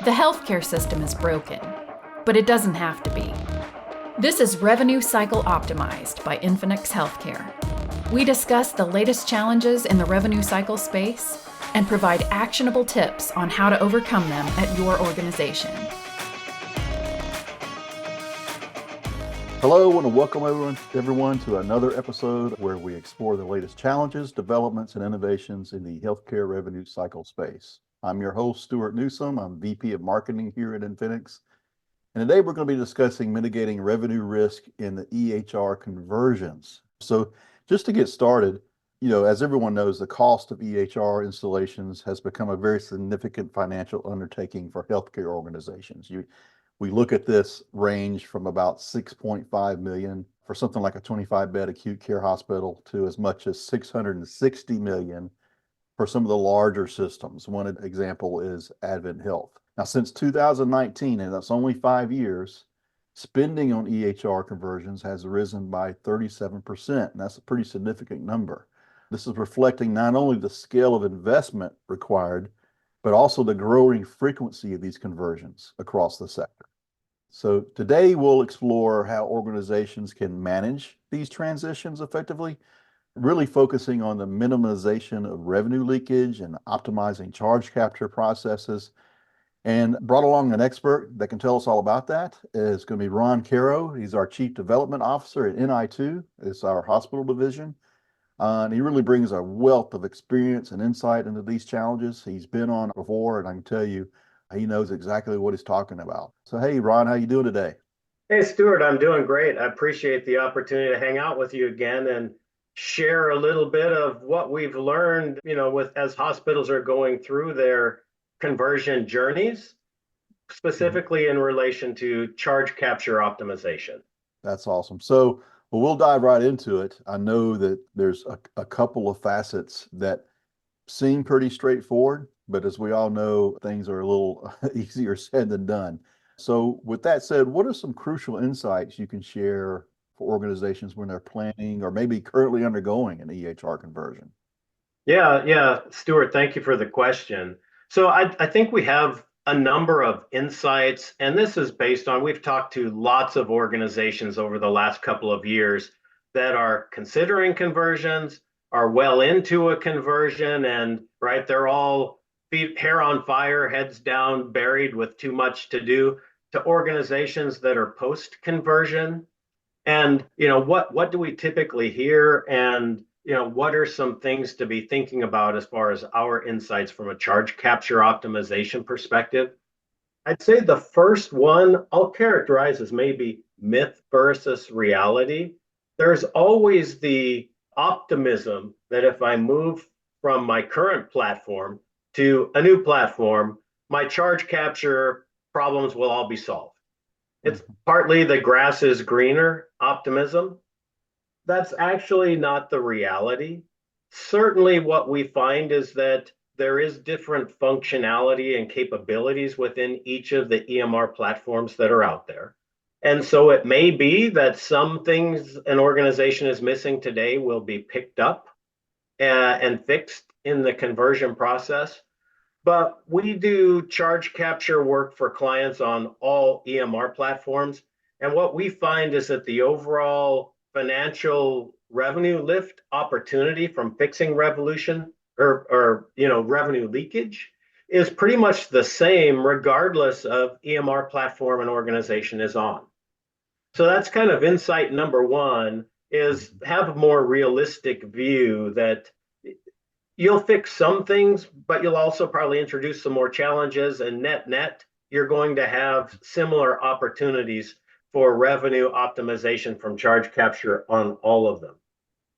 The healthcare system is broken, but it doesn't have to be. This is Revenue Cycle Optimized by Infinx Healthcare. We discuss the latest challenges in the revenue cycle space and provide actionable tips on how to overcome them at your organization. Hello, and welcome everyone to another episode where we explore the latest challenges, developments, and innovations in the healthcare revenue cycle space. I'm your host, Stuart Newsome. I'm VP of Marketing here at Infinx. And today we're going to be discussing mitigating revenue risk in the EHR conversions. So just to get started, as everyone knows, the cost of EHR installations has become a very significant financial undertaking for healthcare organizations. We look at this range from about 6.5 million for something like a 25-bed acute care hospital to as much as 660 million for some of the larger systems. One example is Advent Health. Now, since 2019, and that's only 5 years, spending on EHR conversions has risen by 37%, and that's a pretty significant number. This is reflecting not only the scale of investment required, but also the growing frequency of these conversions across the sector. So today we'll explore how organizations can manage these transitions effectively, really focusing on the minimization of revenue leakage and optimizing charge capture processes. And brought along an expert that can tell us all about that is going to be Ron Kero. He's our Chief Development Officer at NI2. It's our hospital division. And he really brings a wealth of experience and insight into these challenges. He's been on before, and I can tell you, he knows exactly what he's talking about. So, hey, Ron, how you doing today? Hey, Stuart, I'm doing great. I appreciate the opportunity to hang out with you again and share a little bit of what we've learned, as hospitals are going through their conversion journeys, specifically in relation to charge capture optimization. That's awesome. So, we'll dive right into it. I know that there's a couple of facets that seem pretty straightforward, but as we all know, things are a little easier said than done. So with that said, what are some crucial insights you can share for organizations when they're planning or maybe currently undergoing an EHR conversion? Yeah, Stuart, thank you for the question. So I think we have a number of insights, and this is based on, we've talked to lots of organizations over the last couple of years that are considering conversions, are well into a conversion, and right, they're all hair on fire, heads down, buried with too much to do, to organizations that are post-conversion. And what do we typically hear, and what are some things to be thinking about as far as our insights from a charge capture optimization perspective? I'd say the first one I'll characterize as maybe myth versus reality. There's always the optimism that if I move from my current platform to a new platform, my charge capture problems will all be solved. It's partly the grass is greener optimism. That's actually not the reality. Certainly, what we find is that there is different functionality and capabilities within each of the EMR platforms that are out there. And so it may be that some things an organization is missing today will be picked up and fixed in the conversion process. But we do charge capture work for clients on all EMR platforms. And what we find is that the overall financial revenue lift opportunity from fixing revenue leakage is pretty much the same regardless of EMR platform an organization is on. So that's kind of insight number one, is have a more realistic view that you'll fix some things, but you'll also probably introduce some more challenges, and net, you're going to have similar opportunities for revenue optimization from charge capture on all of them.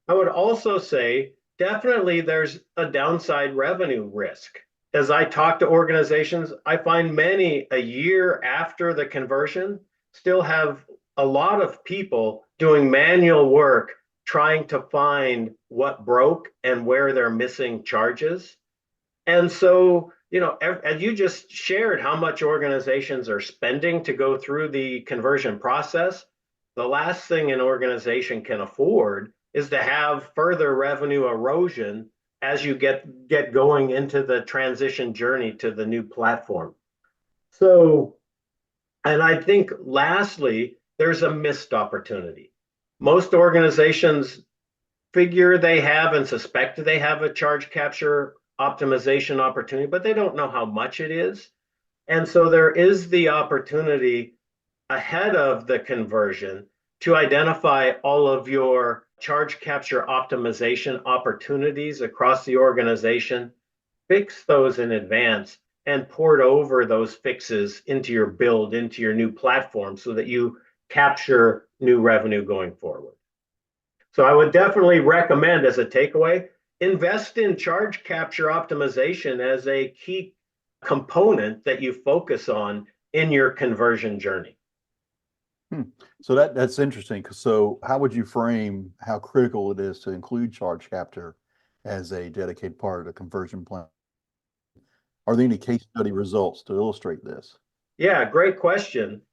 I would also say definitely there's a downside revenue risk. As I talk to organizations, I find many a year after the conversion still have a lot of people doing manual work trying to find what broke and where they're missing charges. And so, as you just shared how much organizations are spending to go through the conversion process, the last thing an organization can afford is to have further revenue erosion as you get going into the transition journey to the new platform. So, and I think lastly, there's a missed opportunity. Most organizations figure they have and suspect they have a charge capture optimization opportunity, but they don't know how much it is. And so there is the opportunity ahead of the conversion to identify all of your charge capture optimization opportunities across the organization, fix those in advance, and port over those fixes into your build, into your new platform so that you capture new revenue going forward. So I would definitely recommend, as a takeaway, invest in charge capture optimization as a key component that you focus on in your conversion journey. So that's interesting. So how would you frame how critical it is to include charge capture as a dedicated part of the conversion plan? Are there any case study results to illustrate this? Yeah, great question.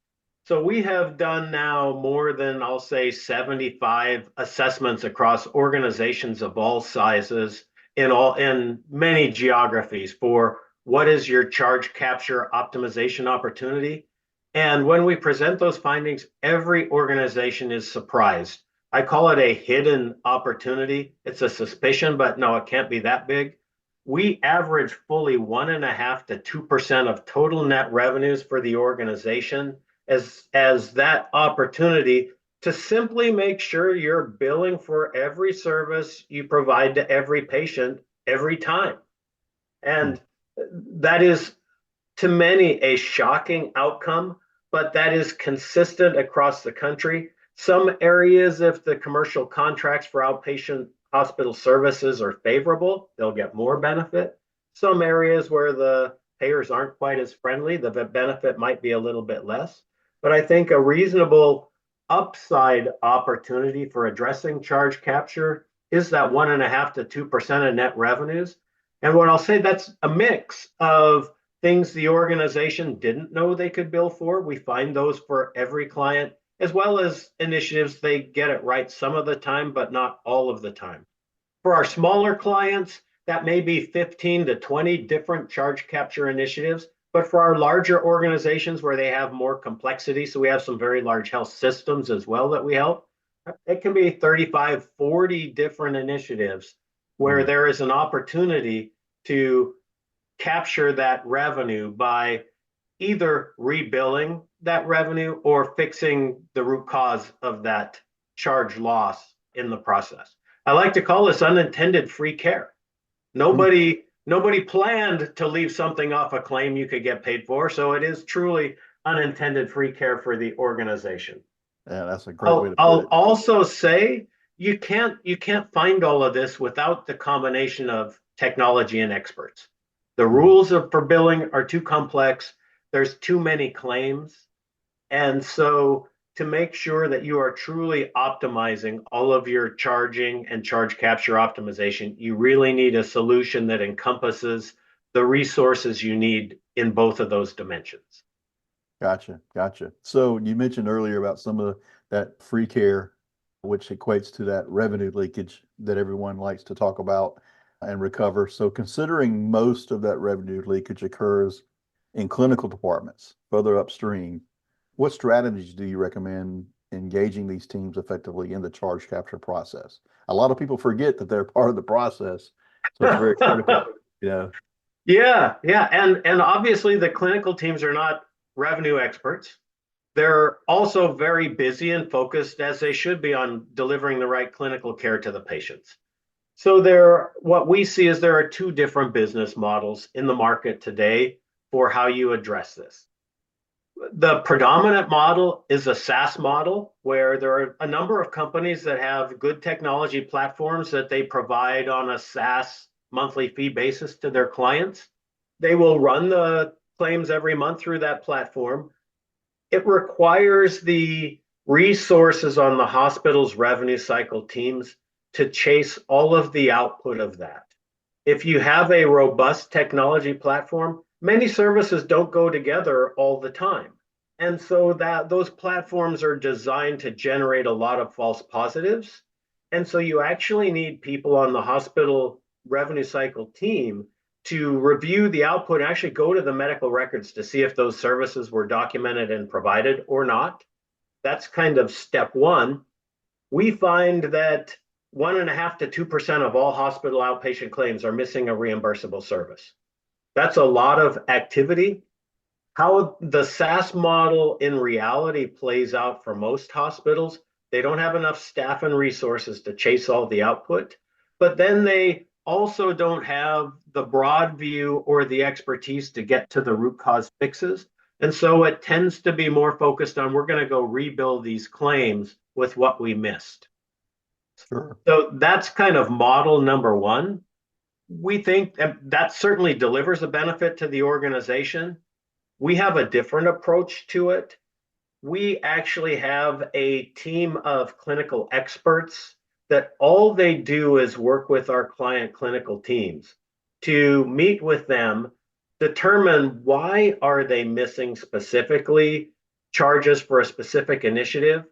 So we have done now more than, I'll say, 75 assessments across organizations of all sizes in many geographies for what is your charge capture optimization opportunity. And when we present those findings, every organization is surprised. I call it a hidden opportunity. It's a suspicion, but no, it can't be that big. We average fully 1.5 to 2% of total net revenues for the organization as that opportunity to simply make sure you're billing for every service you provide to every patient every time. And that is to many a shocking outcome, but that is consistent across the country. Some areas, if the commercial contracts for outpatient hospital services are favorable, they'll get more benefit. Some areas where the payers aren't quite as friendly, the benefit might be a little bit less. But I think a reasonable upside opportunity for addressing charge capture is that 1.5 to 2% of net revenues. And what I'll say, that's a mix of things the organization didn't know they could bill for. We find those for every client, as well as initiatives they get it right some of the time, but not all of the time. For our smaller clients, that may be 15 to 20 different charge capture initiatives. But for our larger organizations where they have more complexity, so we have some very large health systems as well that we help, it can be 35, 40 different initiatives where there is an opportunity to capture that revenue by either rebilling that revenue or fixing the root cause of that charge loss in the process. I like to call this unintended free care. Nobody planned to leave something off a claim you could get paid for, so it is truly unintended free care for the organization. Yeah, that's a great way to put I'll it. also say you can't find all of this without the combination of technology and experts. The rules for billing are too complex. There's too many claims. And so to make sure that you are truly optimizing all of your charging and charge capture optimization, you really need a solution that encompasses the resources you need in both of those dimensions. Gotcha. So you mentioned earlier about some of that free care, which equates to that revenue leakage that everyone likes to talk about and recover. So considering most of that revenue leakage occurs in clinical departments further upstream, what strategies do you recommend engaging these teams effectively in the charge capture process? A lot of people forget that they're part of the process, so it's very critical. Yeah. And obviously the clinical teams are not revenue experts. They're also very busy and focused, as they should be, on delivering the right clinical care to the patients. So what we see is there are two different business models in the market today for how you address this. The predominant model is a SaaS model, where there are a number of companies that have good technology platforms that they provide on a SaaS monthly fee basis to their clients. They will run the claims every month through that platform. It requires the resources on the hospital's revenue cycle teams to chase all of the output of that. If you have a robust technology platform, many services don't go together all the time. And so that those platforms are designed to generate a lot of false positives. And so you actually need people on the hospital revenue cycle team to review the output and actually go to the medical records to see if those services were documented and provided or not. That's kind of step one. We find that 1.5% to 2% of all hospital outpatient claims are missing a reimbursable service. That's a lot of activity. How the SaaS model in reality plays out for most hospitals, they don't have enough staff and resources to chase all the output, but then they also don't have the broad view or the expertise to get to the root cause fixes. And so it tends to be more focused on, we're going to go rebuild these claims with what we missed. Sure. So that's kind of model number one. We think that certainly delivers a benefit to the organization. We have a different approach to it. We actually have a team of clinical experts that all they do is work with our client clinical teams to meet with them, determine why are they missing specifically charges for a specific initiative,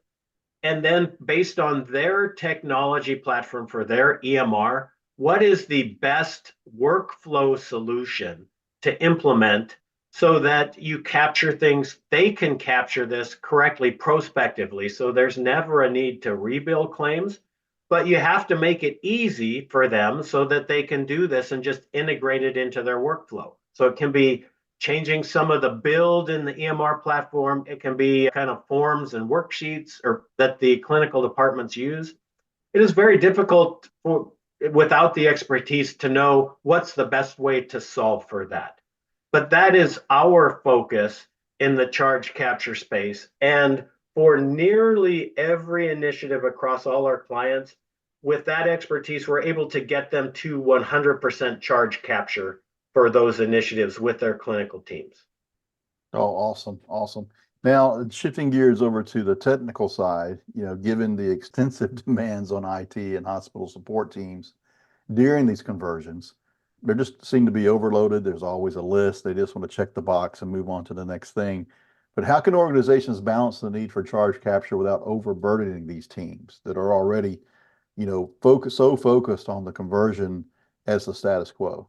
and then based on their technology platform for their EMR, what is the best workflow solution to implement so that you capture things, they can capture this correctly prospectively. So there's never a need to rebuild claims, but you have to make it easy for them so that they can do this and just integrate it into their workflow. So it can be changing some of the build in the EMR platform. It can be kind of forms and worksheets or that the clinical departments use. It is very difficult without the expertise to know what's the best way to solve for that. But that is our focus in the charge capture space. And for nearly every initiative across all our clients, with that expertise, we're able to get them to 100% charge capture for those initiatives with their clinical teams. Oh, awesome. Awesome. Now, shifting gears over to the technical side, given the extensive demands on IT and hospital support teams during these conversions, they just seem to be overloaded. There's always a list. They just want to check the box and move on to the next thing. But how can organizations balance the need for charge capture without overburdening these teams that are already, focused on the conversion as the status quo?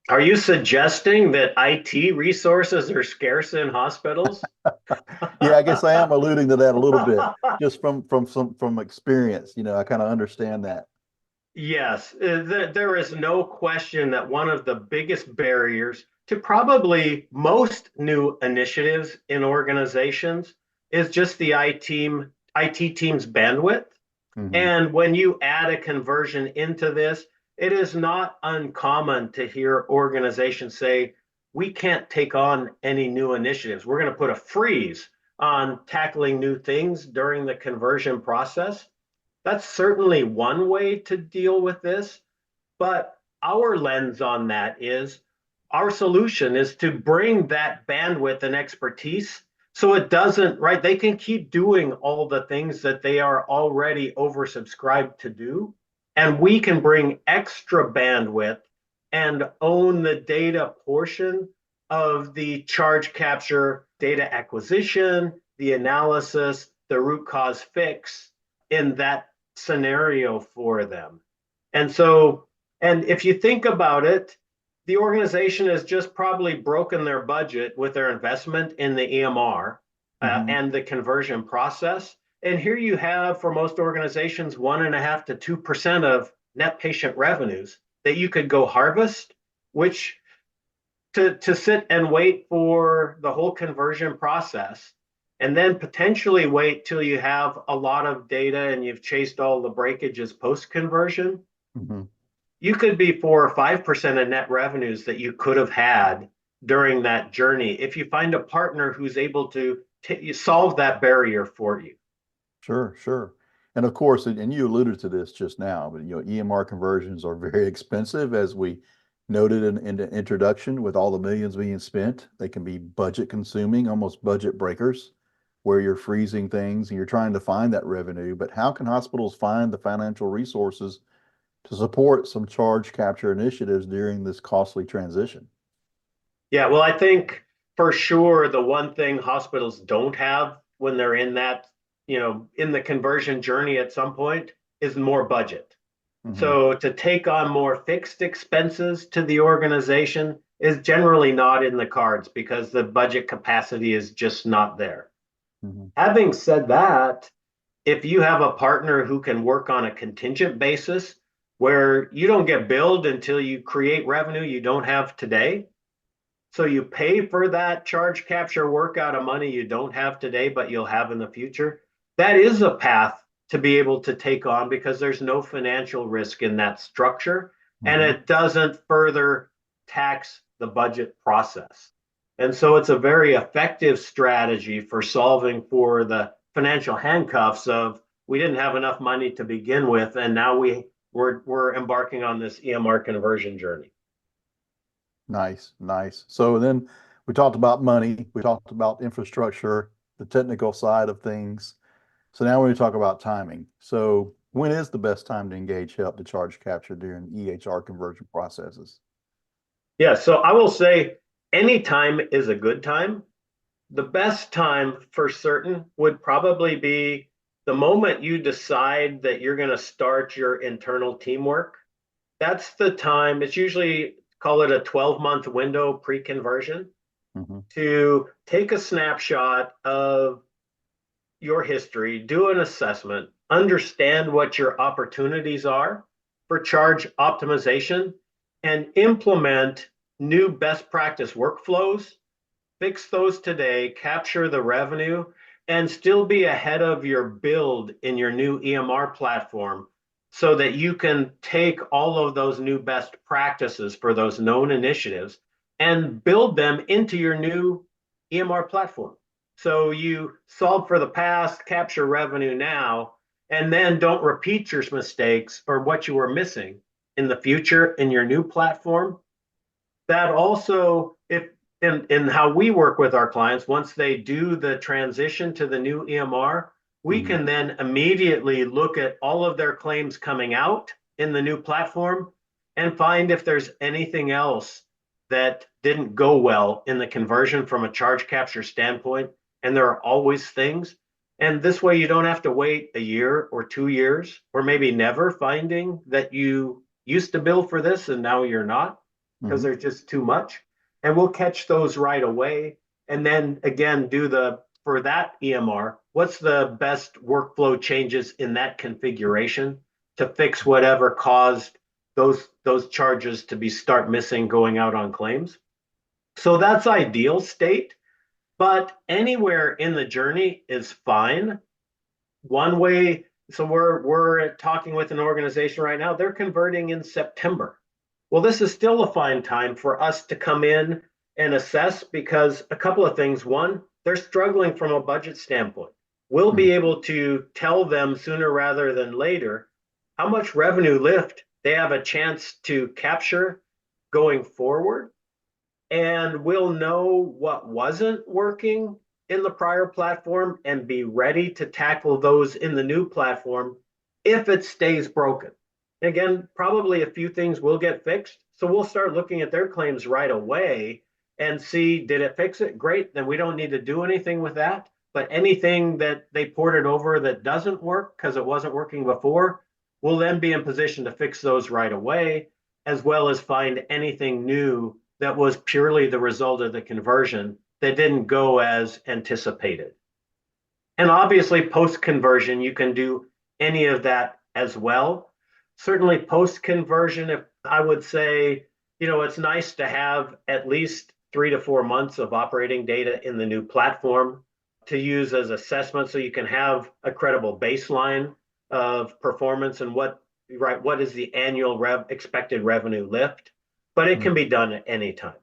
Are you suggesting that IT resources are scarce in hospitals? Yeah, I guess I am alluding to that a little bit, just from experience. I kind of understand that. Yes, there is no question that one of the biggest barriers to probably most new initiatives in organizations is just the IT team's bandwidth. Mm-hmm. And when you add a conversion into this, it is not uncommon to hear organizations say, we can't take on any new initiatives. We're going to put a freeze on tackling new things during the conversion process. That's certainly one way to deal with this. But our lens on that is our solution is to bring that bandwidth and expertise so it doesn't, right? They can keep doing all the things that they are already oversubscribed to do. And we can bring extra bandwidth and own the data portion of the charge capture, data acquisition, the analysis, the root cause fix in that scenario for them. And if you think about it, the organization has just probably broken their budget with their investment in the EMR and the conversion process. And here you have, for most organizations, 1.5% to 2% of net patient revenues that you could go harvest, which to sit and wait for the whole conversion process, and then potentially wait till you have a lot of data and you've chased all the breakages post-conversion. Mm-hmm. You could be 4 or 5% of net revenues that you could have had during that journey if you find a partner who's able to solve that barrier for you. Sure. And of course, and you alluded to this just now, but EMR conversions are very expensive, as we noted in the introduction. With all the millions being spent, they can be budget consuming, almost budget breakers, where you're freezing things and you're trying to find that revenue. But how can hospitals find the financial resources to support some charge capture initiatives during this costly transition? Yeah, well, I think for sure the one thing hospitals don't have when they're in that, in the conversion journey at some point is more budget. Mhm. So to take on more fixed expenses to the organization is generally not in the cards because the budget capacity is just not there. Mhm. Having said that, if you have a partner who can work on a contingent basis where you don't get billed until you create revenue you don't have today, so you pay for that charge capture work out of money you don't have today, but you'll have in the future. That is a path to be able to take on because there's no financial risk in that structure and Mhm. it doesn't further tax the budget process. And so it's a very effective strategy for solving for the financial handcuffs of we didn't have enough money to begin with, and now we're embarking on this EMR conversion journey. Nice, nice. So then we talked about money, we talked about infrastructure, the technical side of things. So now we're going to talk about timing. So when is the best time to engage help to charge capture during EHR conversion processes? Yeah, so I will say any time is a good time. The best time for certain would probably be the moment you decide that you're going to start your internal teamwork. That's the time. It's usually call it a 12-month window pre-conversion Mhm. to take a snapshot of your history, do an assessment, understand what your opportunities are for charge optimization, and implement new best practice workflows, fix those today, capture the revenue, and still be ahead of your build in your new EMR platform so that you can take all of those new best practices for those known initiatives and build them into your new EMR platform. So you solve for the past, capture revenue now, and then don't repeat your mistakes or what you were missing in the future in your new platform. That also, if in how we work with our clients, once they do the transition to the new EMR, we Mhm. can then immediately look at all of their claims coming out in the new platform and find if there's anything else that didn't go well in the conversion from a charge capture standpoint. And there are always things. And this way, you don't have to wait a year or 2 years, or maybe never finding that you used to bill for this and now you're not because Mhm. there's just too much. And we'll catch those right away. And then again, do the for that EMR, what's the best workflow changes in that configuration to fix whatever caused those charges to be start missing going out on claims. So that's ideal state, but anywhere in the journey is fine. One way, so we're talking with an organization right now, they're converting in September. Well, this is still a fine time for us to come in and assess because a couple of things. One, they're struggling from a budget standpoint. We'll Mhm. be able to tell them sooner rather than later how much revenue lift they have a chance to capture going forward, and we'll know what wasn't working in the prior platform and be ready to tackle those in the new platform if it stays broken. Again, probably a few things will get fixed. So we'll start looking at their claims right away and see, did it fix it? Great. Then we don't need to do anything with that. But anything that they ported over that doesn't work because it wasn't working before, we'll then be in position to fix those right away, as well as find anything new that was purely the result of the conversion that didn't go as anticipated. And obviously, post conversion, you can do any of that as well. Certainly, post conversion, if I would say, it's nice to have at least 3 to 4 months of operating data in the new platform to use as assessment so you can have a credible baseline of performance and what is the annual expected revenue lift. But it can Mhm. be done at any time.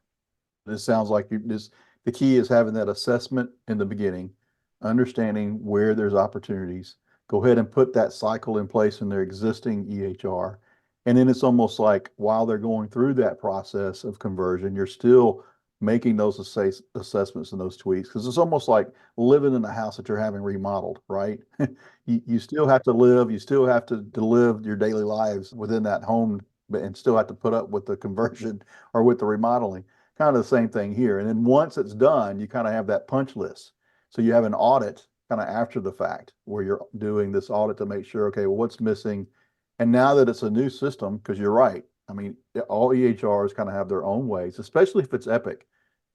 It sounds like the key is having that assessment in the beginning, understanding where there's opportunities. Go ahead and put that cycle in place in their existing EHR. And then it's almost like while they're going through that process of conversion, you're still making those assessments and those tweaks because it's almost like living in a house that you're having remodeled, right? You still have to live, you still have to live your daily lives within that home, and still have to put up with the conversion or with the remodeling. Kind of the same thing here. And then once it's done, you kind of have that punch list. So you have an audit kind of after the fact where you're doing this audit to make sure, okay, well, what's missing And now that it's a new system, because you're right, I mean, all EHRs kind of have their own ways, especially if it's Epic.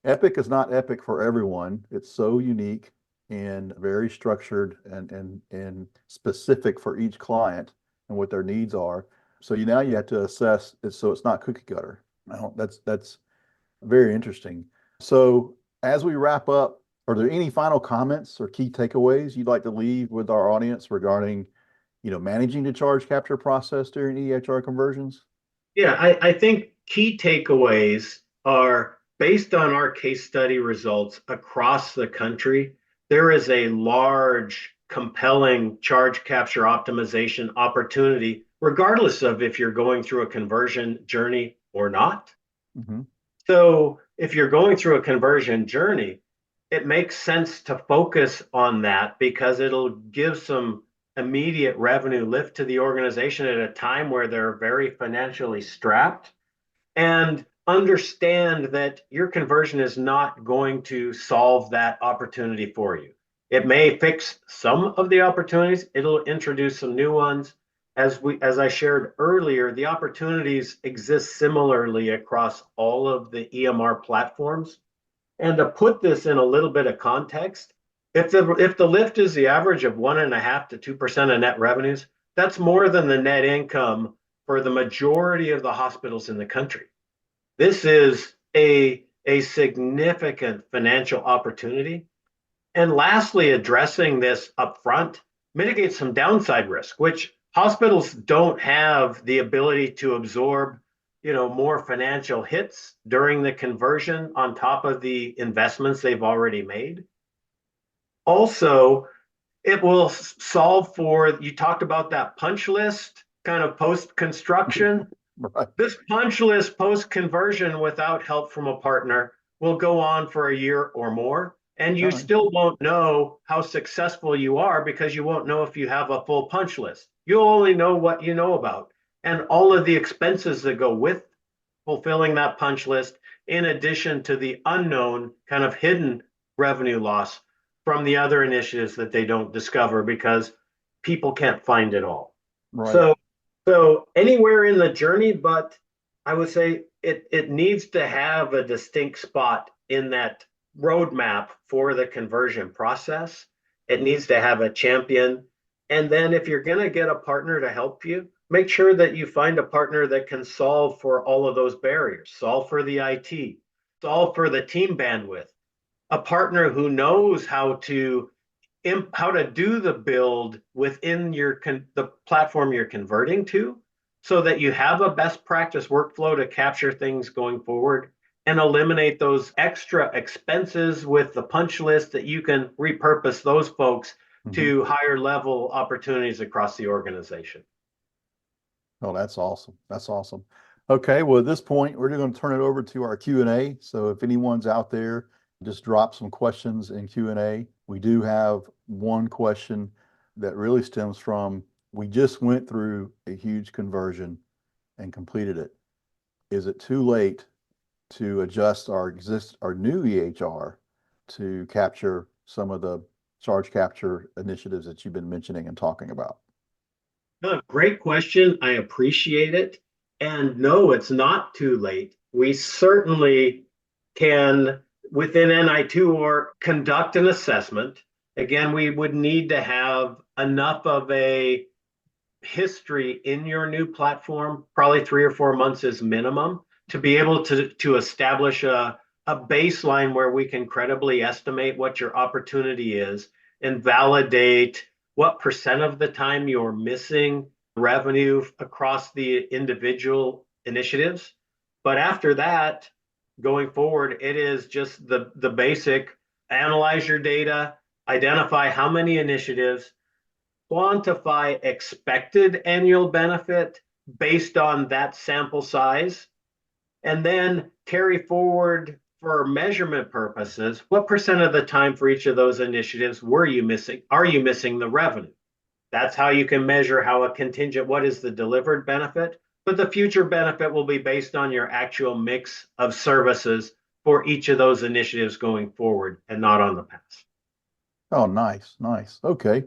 Epic is not Epic for everyone. It's so unique and very structured and specific for each client and what their needs are. So now you have to assess it so it's not cookie cutter. That's very interesting. So as we wrap up, are there any final comments or key takeaways you'd like to leave with our audience regarding, managing the charge capture process during EHR conversions? Yeah, I think key takeaways are based on our case study results across the country. There is a large, compelling charge capture optimization opportunity, regardless of if you're going through a conversion journey or not. Mm-hmm. So, if you're going through a conversion journey, it makes sense to focus on that because it'll give some immediate revenue lift to the organization at a time where they're very financially strapped, and understand that your conversion is not going to solve that opportunity for you. It may fix some of the opportunities, it'll introduce some new ones. As I shared earlier, the opportunities exist similarly across all of the EMR platforms. And to put this in a little bit of context, if the lift is the average of 1.5% to 2% of net revenues, that's more than the net income for the majority of the hospitals in the country. This is a significant financial opportunity. And lastly, addressing this upfront mitigates some downside risk, which hospitals don't have the ability to absorb, more financial hits during the conversion on top of the investments they've already made. Also, it will solve for, you talked about that punch list kind of post construction. Right. This punch list post conversion without help from a partner will go on for a year or more. And you All right. still won't know how successful you are because you won't know if you have a full punch list. You'll only know what you know about and all of the expenses that go with fulfilling that punch list, in addition to the unknown kind of hidden revenue loss from the other initiatives that they don't discover because people can't find it all. Right. So anywhere in the journey, but I would say it needs to have a distinct spot in that roadmap for the conversion process. It needs to have a champion. And then if you're going to get a partner to help you, make sure that you find a partner that can solve for all of those barriers, solve for the IT, solve for the team bandwidth, a partner who knows how to do the build within the platform you're converting to, so that you have a best practice workflow to capture things going forward and eliminate those extra expenses with the punch list, that you can repurpose those folks to higher level opportunities across the organization. Oh, that's awesome. That's awesome. Okay, well, at this point, we're going to turn it over to our Q&A. So if anyone's out there, just drop some questions in Q&A. We do have one question that really stems from, we just went through a huge conversion and completed it. Is it too late to adjust our new EHR to capture some of the charge capture initiatives that you've been mentioning and talking about? Great question. I appreciate it. And no, it's not too late. We certainly can, within NI2, or conduct an assessment. Again, we would need to have enough of a history in your new platform, probably 3 or 4 months is minimum, to be able to establish a baseline where we can credibly estimate what your opportunity is and validate what percent of the time you're missing revenue across the individual initiatives. But after that, going forward, it is just the basic: analyze your data, identify how many initiatives, quantify expected annual benefit based on that sample size, and then carry forward for measurement purposes, what percent of the time for each of those initiatives are you missing the revenue? That's how you can measure how a contingent, what is the delivered benefit, but the future benefit will be based on your actual mix of services for each of those initiatives going forward and not on the past. Oh, nice, nice. Okay.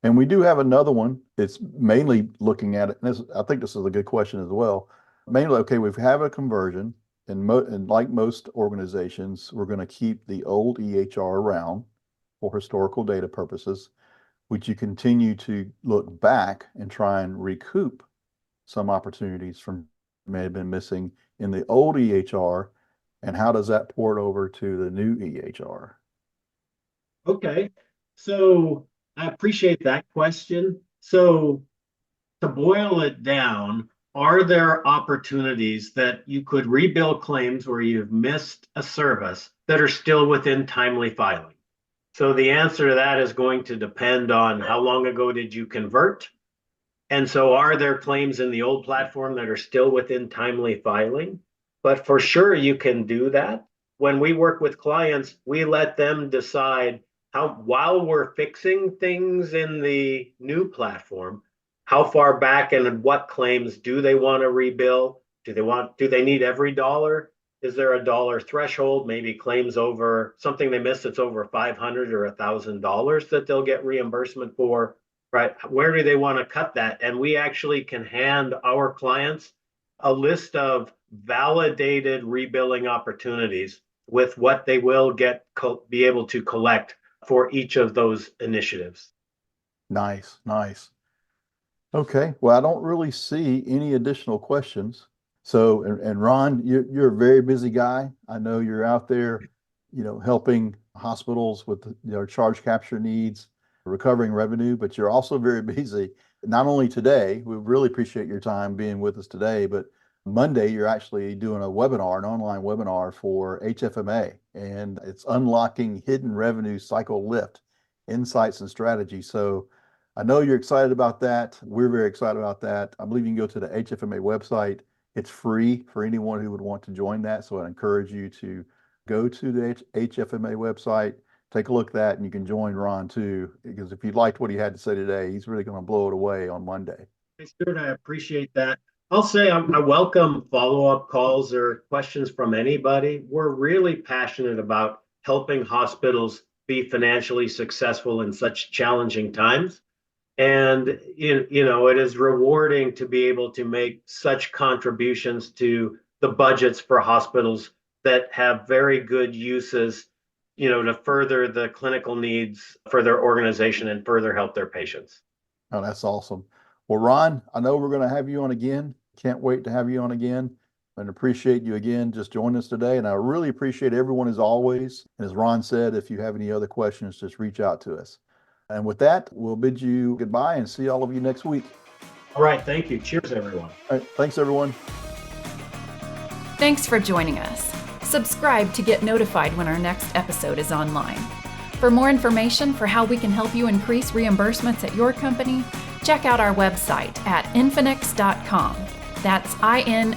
And we do have another one. It's mainly looking at it. And I think this is a good question as well. Mainly, okay, we have a conversion, and like most organizations, we're going to keep the old EHR around for historical data purposes. Would you continue to look back and try and recoup some opportunities from may have been missing in the old EHR? And how does that port over to the new EHR? Okay, so I appreciate that question. So to boil it down, are there opportunities that you could rebill claims where you've missed a service that are still within timely filing? So the answer to that is going to depend on how long ago did you convert? And so are there claims in the old platform that are still within timely filing? But for sure, you can do that. When we work with clients, we let them decide while we're fixing things in the new platform, how far back and what claims do they want to rebill? Do they need every dollar? Is there a dollar threshold? Maybe claims over something they missed that's over $500 or $1,000 that they'll get reimbursement for, right? Where do they want to cut that? And we actually can hand our clients a list of validated rebilling opportunities with what they will be able to collect for each of those initiatives. Nice, nice. Okay, well, I don't really see any additional questions. So, and Ron, you're a very busy guy. I know you're out there, helping hospitals with their charge capture needs, recovering revenue, but you're also very busy. Not only today, we really appreciate your time being with us today, but Monday, you're actually doing an online webinar for HFMA, and it's unlocking hidden revenue cycle lift, insights and strategy. So I know you're excited about that. We're very excited about that. I believe you can go to the HFMA website. It's free for anyone who would want to join that. So I encourage you to go to the HFMA website, take a look at that, and you can join Ron too, because if you liked what he had to say today, he's really going to blow it away on Monday. Hey, Stuart, I appreciate that. I'll say I welcome follow-up calls or questions from anybody. We're really passionate about helping hospitals be financially successful in such challenging times. And, it is rewarding to be able to make such contributions to the budgets for hospitals that have very good uses, to further the clinical needs for their organization and further help their patients. Oh, that's awesome. Well, Ron, I know we're going to have you on again. Can't wait to have you on again, and appreciate you again just joining us today. And I really appreciate everyone as always. And as Ron said, if you have any other questions, just reach out to us. And with that, we'll bid you goodbye and see all of you next week. All right. Thank you. Cheers, everyone. All right. Thanks, everyone. Thanks for joining us. Subscribe to get notified when our next episode is online. For more information for how we can help you increase reimbursements at your company, check out our website at infinx.com. That's INFINX.com.